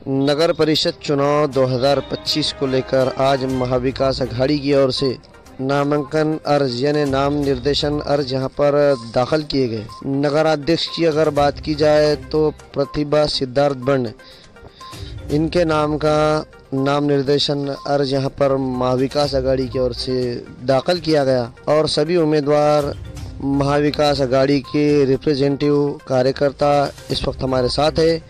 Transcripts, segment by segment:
नगर परिषद चुनाव 2025 को लेकर आज महाविकास अघाड़ी की ओर से नामांकन अर्ज यानी नाम निर्देशन अर्ज यहां पर दाखिल किए गए। नगराध्यक्ष की अगर बात की जाए तो प्रतिभा सिद्धार्थ बंड, इनके नाम का नाम निर्देशन अर्ज यहां पर महाविकास अघाड़ी की ओर से दाखिल किया गया और सभी उम्मीदवार महाविकास अघाड़ी के रिप्रेजेंटेटिव कार्यकर्ता इस वक्त हमारे साथ है।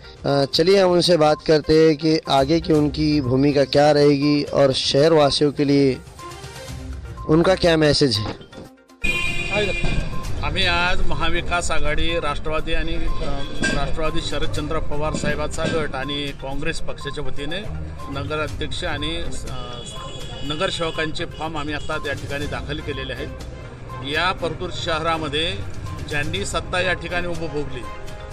चलिए हम उनसे बात करते हैं कि आगे की उनकी भूमिका क्या रहेगी और शहर वासियों के लिए उनका क्या मैसेज है। आम्ही आज महाविकास आघाडी राष्ट्रवादी शरदचंद्र पवार साहेबांचा गट आणि काँग्रेस पक्षाच्या वतीने नगराध्यक्ष आणि नगरसेवकांचे फॉर्म आम्ही आता त्या ठिकाणी दाखल केलेले आहेत। या परतूर शहरामध्ये ज्यांनी सत्ता या ठिकाणी उपभोगली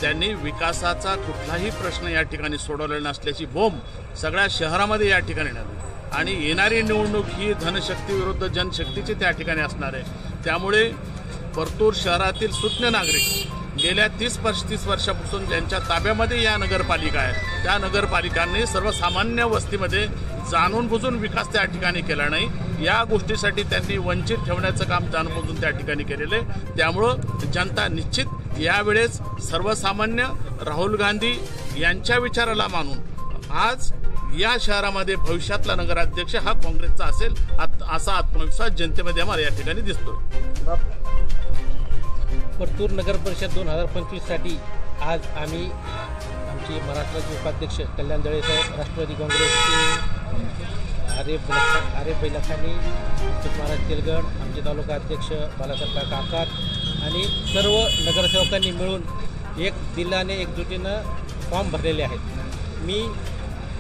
त्यांनी विकासाचा कुठलाही प्रश्न या ठिकाणी सोडवलेला नसल्याची बोंब सगळ्या शहरामध्ये या ठिकाणी निघाली आणि येणारी निवडणूक ही धनशक्ती विरुद्ध जनशक्तीची त्या ठिकाणी असणार आहे। त्यामुळे परतूर शहरातील सुज्ञ नागरिक गेल्या 30-35 वर्षापासून ज्यांच्या ताब्यामध्ये या नगरपालिका आहे त्या नगरपालिकांनी सर्वसामान्य वस्तीमध्ये जाणून बुजून विकास त्या ठिकाणी केला नाही। या गोष्टीसाठी त्यांनी वंचित ठेवण्याचं काम जाणून बुजून त्या ठिकाणी केलेले। त्यामुळे जनता निश्चित यावेळेस सर्वसामान्य राहुल गांधी यांच्या विचाराला मानून आज या शहरामध्ये भविष्यातला नगराध्यक्ष हा काँग्रेसचा असेल असा आत्मविश्वास जनतेमध्ये आम्हाला या ठिकाणी दिसतोय। परतूर नगर परिषद 2025 साठी आज आम्ही आमचे महाराष्ट्राचे उपाध्यक्ष कल्याण दळे साहेब, राष्ट्रवादी काँग्रेसचे आरे बैलाखानी, महाराज तेलगड, आमचे तालुका अध्यक्ष बालासाहेब काका आणि सर्व नगरसेवकांनी मिळून एक दिलाने एकजुटीनं फॉर्म भरलेले आहेत। मी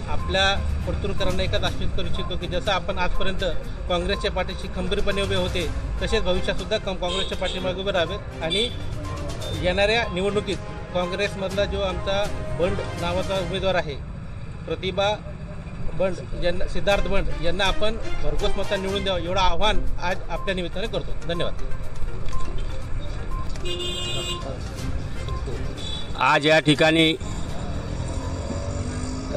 आपल्या परतूरकरांना एकच आश्वासित करू इच्छितो की जसं आपण आजपर्यंत काँग्रेसच्या पाठीशी खंबीरपणे उभे होते तसेच भविष्यातसुद्धा काँग्रेसच्या पाठीमागे उभे राहावेत आणि येणाऱ्या निवडणुकीत काँग्रेसमधला जो आमचा बंड नावाचा उमेदवार आहे प्रतिभा बंड यांना सिद्धार्थ बंड यांना आपण भरघोस मतांनी निवडून द्यावं एवढं आव्हान आज आपल्या निमित्ताने करतो। धन्यवाद। आज या ठिकाणी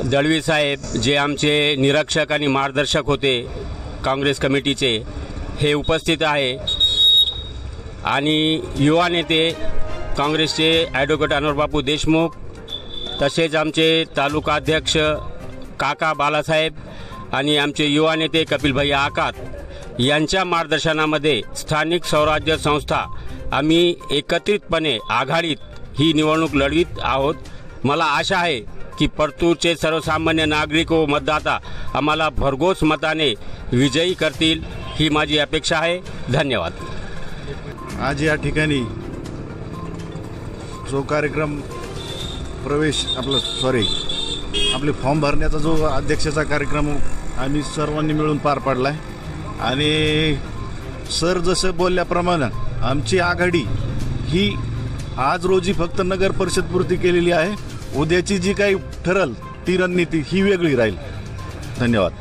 दळवी साहेब जे आमचे निरीक्षक आणि मार्गदर्शक होते काँग्रेस कमिटीचे हे उपस्थित आहे आणि युवा नेते काँग्रेसचे ॲडव्होकेट अनोरबापू देशमुख तसेच आमचे तालुका अध्यक्ष काका बालासाहेब आणि आमचे युवा नेते कपिलभाई आकात यांच्या मार्गदर्शनामध्ये स्थानिक स्वराज्य संस्था आम्ही एकत्रितपणे आघाडीत ही निवडणूक लढवित आहोत। मला आशा आहे की परतूरचे सर्वसामान्य नागरिक व मतदाता आम्हाला भरघोस मताने विजयी करतील ही माझी अपेक्षा आहे। धन्यवाद। आज या ठिकाणी जो कार्यक्रम आपले फॉर्म भरण्याचा जो अध्यक्षाचा कार्यक्रम आम्ही सर्वांनी मिळून पार पाडलाय आणि सर जसं बोलल्याप्रमाणे आमची आघाडी ही आज रोजी फक्त नगर परिषद पुरती केलेली आहे। उद्याची जी काही ठरल ती रणनीती ही वेगळी राहील। धन्यवाद।